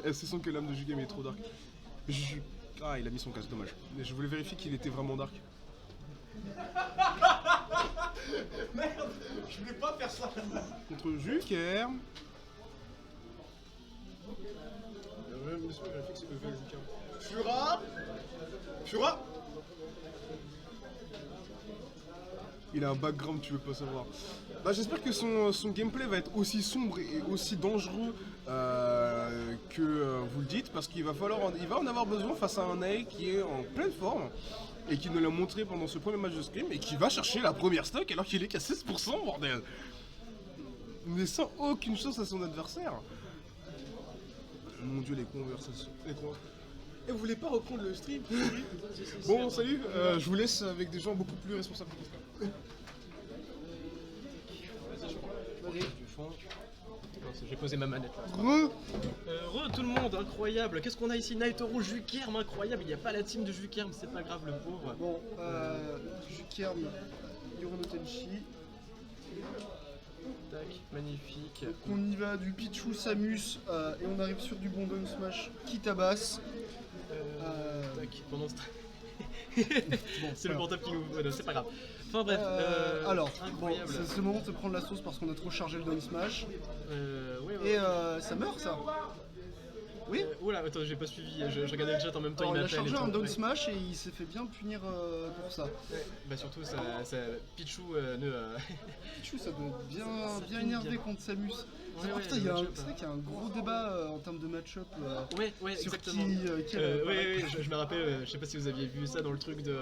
C'est son que l'âme de Jugame est trop dark. Ah, il a mis son casque, dommage. Mais je voulais vérifier qu'il était vraiment dark. Merde, je voulais pas faire ça. Contre Juker. Monsieur vérifier que c'est le Juker. Fura. Il a un background, tu veux pas savoir. Bah, j'espère que son gameplay va être aussi sombre et aussi dangereux que vous le dites, parce qu'il va en avoir besoin face à un AI qui est en pleine forme et qui nous l'a montré pendant ce premier match de Scrim et qui va chercher la première stock alors qu'il est qu'à 16%, bordel. Mais sans aucune chance à son adversaire. Mon dieu, les conversations. Et vous voulez pas reprendre le stream? Bon, salut, je vous laisse avec des gens beaucoup plus responsables que ça. Du fond. J'ai posé ma manette là. Re Tout le monde, incroyable. Qu'est-ce qu'on a ici? Naitoro, Jukerm, incroyable. Il n'y a pas la team de Jukerm, c'est pas grave, le pauvre. Bon, Jukerm, Hirono Tenshi. Tac, magnifique. Donc on y va du Pichu Samus et on arrive sur du bon Down Smash qui tabasse. Tac, pendant ce c'est le portable qui nous. Ouais, non, c'est pas grave. Enfin bref. Alors, bon, incroyable. c'est le moment de se prendre la sauce parce qu'on a trop chargé le Down Smash. Ouais. Et ça meurt ça. Oui. Oula, attends, j'ai pas suivi, je regardais le chat en même temps, Alors, il il a m'appelle. chargé et tout. un Down Ouais. Smash et il s'est fait bien punir pour ça. Ouais. Bah surtout, ça Pichu Pichu ça doit être bien finit énervé bien. contre Samus. Ouais, Putain, le c'est match-up, vrai qu'il y a un gros débat en termes de match-up. Ouais, sur exactement. qui Je me rappelle, je sais pas si vous aviez vu ça dans le truc de.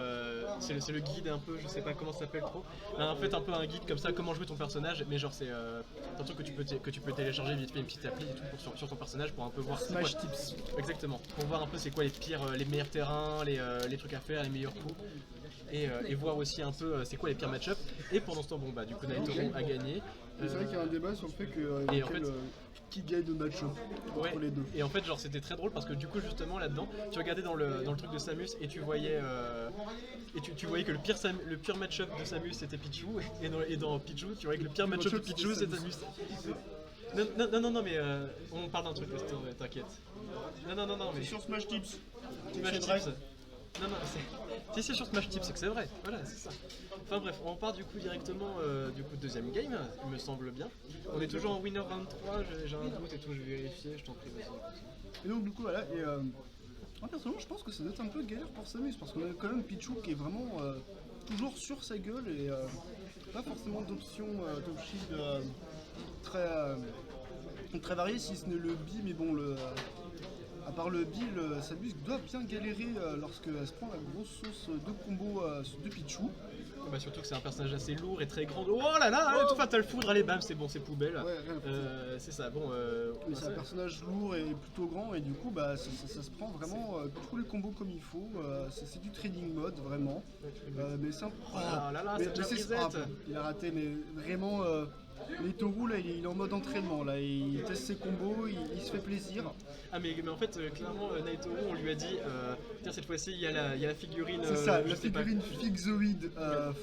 C'est le guide un peu, je sais pas comment ça s'appelle trop. En fait, un peu un guide comme ça, comment jouer ton personnage, mais genre c'est un truc que tu peux télécharger vite fait, une petite appli et tout sur ton personnage pour un peu voir. Smash quoi. Tips. Exactement, pour voir un peu c'est quoi les meilleurs terrains, les trucs à faire, les meilleurs coups. Et voir aussi un peu c'est quoi les pires match-up. Et pendant ce temps, bon bah du coup Naitoro a gagné. C'est vrai qu'il y a un débat sur le fait que Et en fait- qui gagne le match-up entre les deux. Et en fait, genre, c'était très drôle parce que du coup, justement, là-dedans, tu regardais dans le truc de Samus et tu voyais, tu voyais que le pire match-up de Samus c'était Pichu, et dans Pichu, tu voyais que le pire match-up de match-up, Pichu c'était c'était Samus. Non, mais on parle d'un truc, t'inquiète. Non, mais. C'est sur Smash Tips. Smash C'est vrai. Tips. Non, si c'est sur Smash Tips, c'est que c'est vrai. Voilà, c'est ça. Enfin bref, on part du coup directement deuxième game, il me semble bien. On est toujours en winner 23, j'ai un doute et tout, je vais vérifier, je t'en prie, vas-y. Et donc du coup voilà, et moi personnellement je pense que ça doit être un peu galère pour Samus parce qu'on a quand même Pichu qui est vraiment toujours sur sa gueule et pas forcément d'options top shield très variées si ce n'est le B, mais bon à part le B, Samus doit bien galérer lorsqu'elle se prend la grosse sauce de combo de Pichu. Bah surtout que c'est un personnage assez lourd et très grand. Oh là là, tout fatal foudre, allez bam, c'est bon, c'est poubelle. Ouais, rien à foutre. C'est ça, bon. Mais c'est un personnage lourd et plutôt grand et du coup bah ça se prend vraiment tous les combos comme il faut. C'est du trading mode vraiment. Mais c'est un... Oh là là, mais, c'est déjà mais brisette. il a raté mais vraiment Naitoro là il est en mode entraînement là, il teste ses combos, il se fait plaisir. Ah mais en fait clairement Naitoro on lui a dit tiens cette fois-ci il y a la figurine. C'est ça, je la sais pas. figurine Fixoid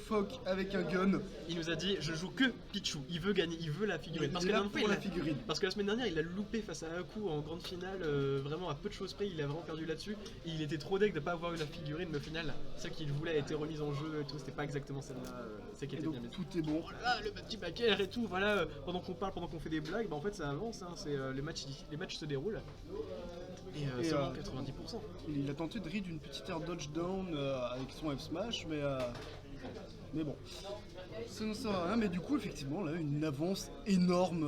Fock avec un gun. Il nous a dit je joue que Pichu, il veut gagner, il veut la figurine. Il est là pour la figurine. Parce que la semaine dernière il a loupé face à Haku en grande finale, vraiment à peu de choses près, il a vraiment perdu là-dessus. Et il était trop deg de pas avoir eu la figurine, mais au final celle qu'il voulait a été remise en jeu et tout, c'était pas exactement celle-là, celle qui Et était donc bien mise. tout est bon. Oh là là, le petit backer et tout, voilà, pendant qu'on parle, pendant qu'on fait des blagues, bah en fait ça avance, hein, c'est, les matchs se déroulent. Et seulement 90%. Il a tenté de read une petite air dodge down avec son F smash mais bon, ça ne sert à rien. Mais du coup effectivement là une avance énorme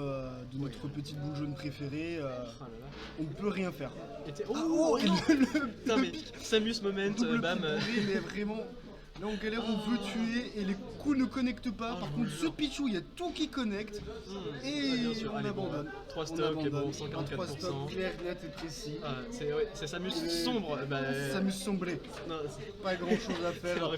de notre petite boule jaune préférée. Oh là là. On ne peut rien faire. Oh, et non. le Putain mais Samus moment, double bam. pied mais vraiment. Là on galère, on veut tuer et les coups ne connectent pas. Par contre ce Pichu il y a tout qui connecte et bien sûr. on Allez, abandonne. bon, 3 On stocks, abandonne. bon, 144%. 3 stocks clair, net et précis. Ah, c'est Samus sombre. Bah, Samus sombré. non, c'est- Pas grand chose à c'est faire. la